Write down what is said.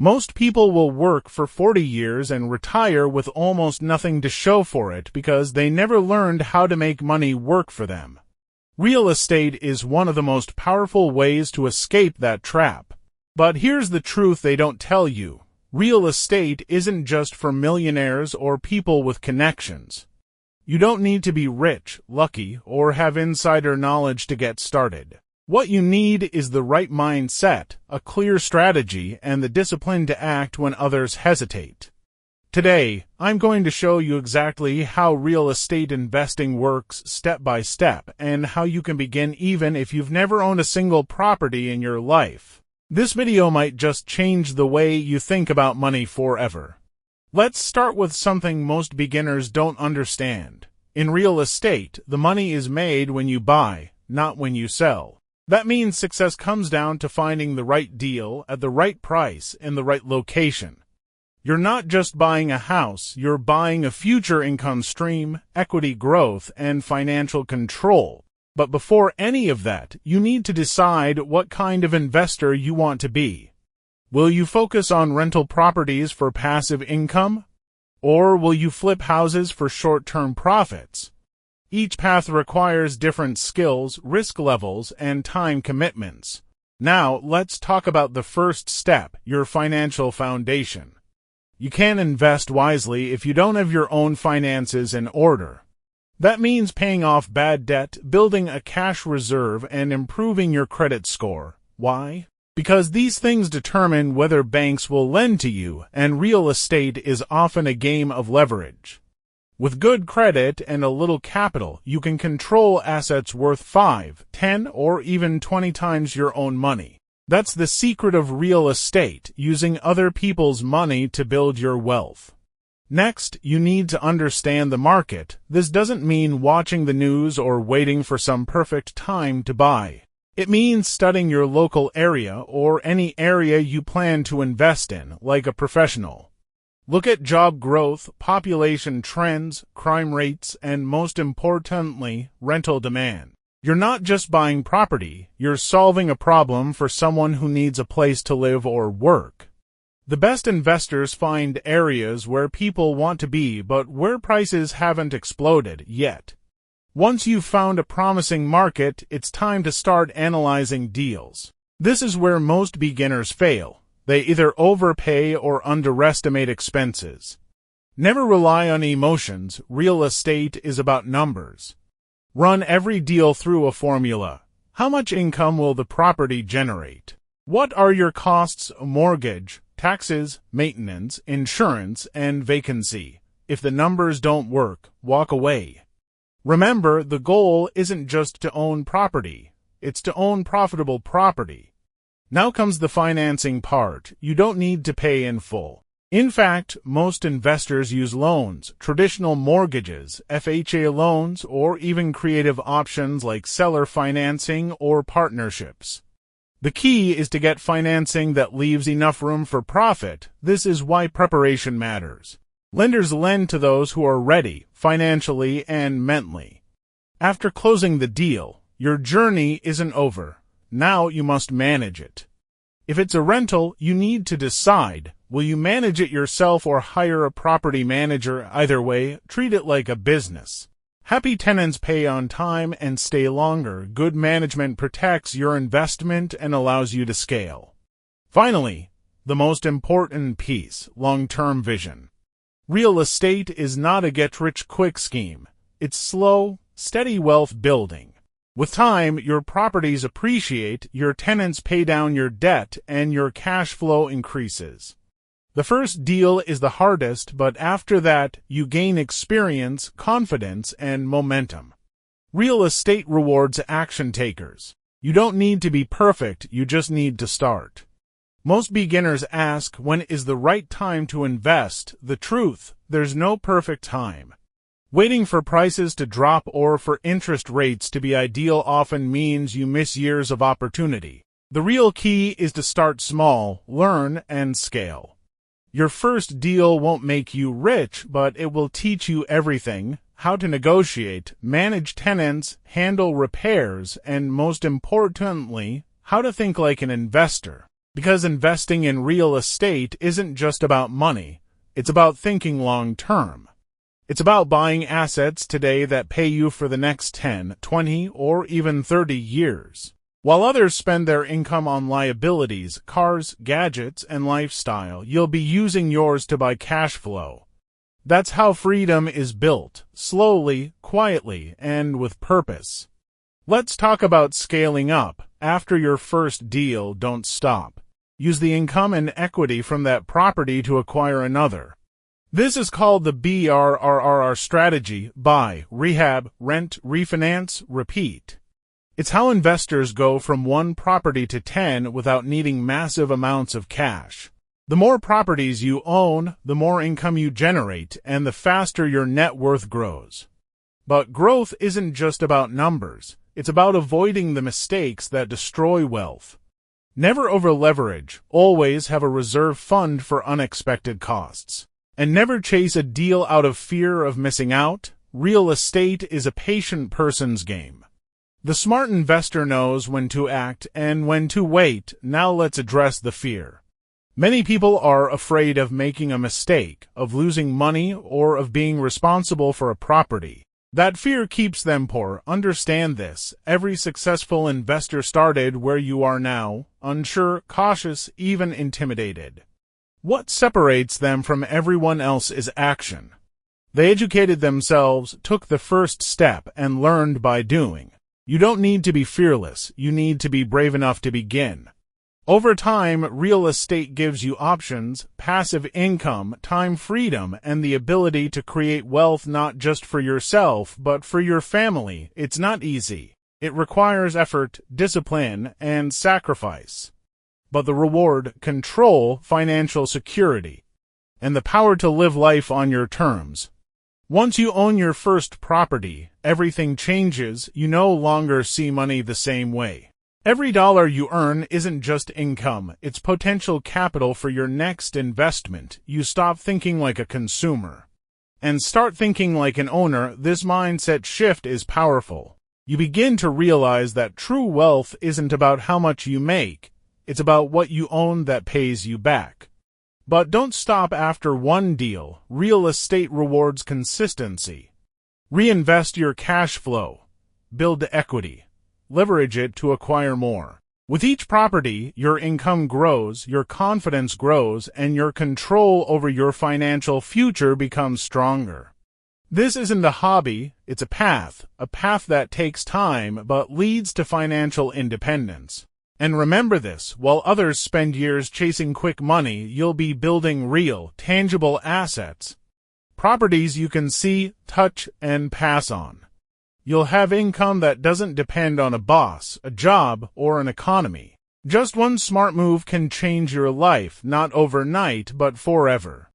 Most people will work for 40 years and retire with almost nothing to show for it because they never learned how to make money work for them. Real estate is one of the most powerful ways to escape that trap. But here's the truth they don't tell you. Real estate isn't just for millionaires or people with connections. You don't need to be rich, lucky, or have insider knowledge to get started. What you need is the right mindset, a clear strategy, and the discipline to act when others hesitate. Today, I'm going to show you exactly how real estate investing works step by step and how you can begin even if you've never owned a single property in your life. This video might just change the way you think about money forever. Let's start with something most beginners don't understand. In real estate, the money is made when you buy, not when you sell. That means success comes down to finding the right deal at the right price in the right location. You're not just buying a house, you're buying a future income stream, equity growth, and financial control. But before any of that, you need to decide what kind of investor you want to be. Will you focus on rental properties for passive income? Or will you flip houses for short-term profits? Each path requires different skills, risk levels, and time commitments. Now, let's talk about the first step, your financial foundation. You can't invest wisely if you don't have your own finances in order. That means paying off bad debt, building a cash reserve, and improving your credit score. Why? Because these things determine whether banks will lend to you, and real estate is often a game of leverage. With good credit and a little capital, you can control assets worth 5, 10, or even 20 times your own money. That's the secret of real estate, using other people's money to build your wealth. Next, you need to understand the market. This doesn't mean watching the news or waiting for some perfect time to buy. It means studying your local area or any area you plan to invest in, like a professional. Look at job growth, population trends, crime rates, and most importantly, rental demand. You're not just buying property, you're solving a problem for someone who needs a place to live or work. The best investors find areas where people want to be but where prices haven't exploded yet. Once you've found a promising market, it's time to start analyzing deals. This is where most beginners fail. They either overpay or underestimate expenses. Never rely on emotions. Real estate is about numbers. Run every deal through a formula. How much income will the property generate? What are your costs, mortgage, taxes, maintenance, insurance, and vacancy? If the numbers don't work, walk away. Remember, the goal isn't just to own property. It's to own profitable property. Now comes the financing part. You don't need to pay in full. In fact, most investors use loans, traditional mortgages, FHA loans, or even creative options like seller financing or partnerships. The key is to get financing that leaves enough room for profit. This is why preparation matters. Lenders lend to those who are ready, financially and mentally. After closing the deal, your journey isn't over. Now you must manage it. If it's a rental, you need to decide, will you manage it yourself or hire a property manager? Either way, treat it like a business. Happy tenants pay on time and stay longer. Good management protects your investment and allows you to scale. Finally, the most important piece, long-term vision. Real estate is not a get-rich-quick scheme. It's slow, steady wealth building. With time, your properties appreciate, your tenants pay down your debt, and your cash flow increases. The first deal is the hardest, but after that, you gain experience, confidence, and momentum. Real estate rewards action takers. You don't need to be perfect, you just need to start. Most beginners ask, when is the right time to invest? The truth, there's no perfect time. Waiting for prices to drop or for interest rates to be ideal often means you miss years of opportunity. The real key is to start small, learn, and scale. Your first deal won't make you rich, but it will teach you everything: how to negotiate, manage tenants, handle repairs, and most importantly, how to think like an investor. Because investing in real estate isn't just about money, it's about thinking long term. It's about buying assets today that pay you for the next 10, 20, or even 30 years. While others spend their income on liabilities, cars, gadgets, and lifestyle, you'll be using yours to buy cash flow. That's how freedom is built, slowly, quietly, and with purpose. Let's talk about scaling up. After your first deal, don't stop. Use the income and equity from that property to acquire another. This is called the BRRRR strategy: buy, rehab, rent, refinance, repeat. It's how investors go from one property to 10 without needing massive amounts of cash. The more properties you own, the more income you generate, and the faster your net worth grows. But growth isn't just about numbers. It's about avoiding the mistakes that destroy wealth. Never over-leverage. Always have a reserve fund for unexpected costs. And never chase a deal out of fear of missing out. Real estate is a patient person's game. The smart investor knows when to act and when to wait. Now let's address the fear. Many people are afraid of making a mistake, of losing money, or of being responsible for a property. That fear keeps them poor. Understand this. Every successful investor started where you are now, unsure, cautious, even intimidated. What separates them from everyone else is action. They educated themselves, took the first step, and learned by doing. You don't need to be fearless. You need to be brave enough to begin. Over time, real estate gives you options, passive income, time freedom, and the ability to create wealth not just for yourself, but for your family. It's not easy. It requires effort, discipline, and sacrifice. But the reward: control, financial security, and the power to live life on your terms. Once you own your first property, everything changes. You no longer see money the same way. Every dollar you earn isn't just income, it's potential capital for your next investment. You stop thinking like a consumer and start thinking like an owner. This mindset shift is powerful. You begin to realize that true wealth isn't about how much you make. It's about what you own that pays you back. But don't stop after one deal. Real estate rewards consistency. Reinvest your cash flow. Build equity. Leverage it to acquire more. With each property, your income grows, your confidence grows, and your control over your financial future becomes stronger. This isn't a hobby, it's a path that takes time but leads to financial independence. And remember this: while others spend years chasing quick money, you'll be building real, tangible assets. Properties you can see, touch, and pass on. You'll have income that doesn't depend on a boss, a job, or an economy. Just one smart move can change your life, not overnight, but forever.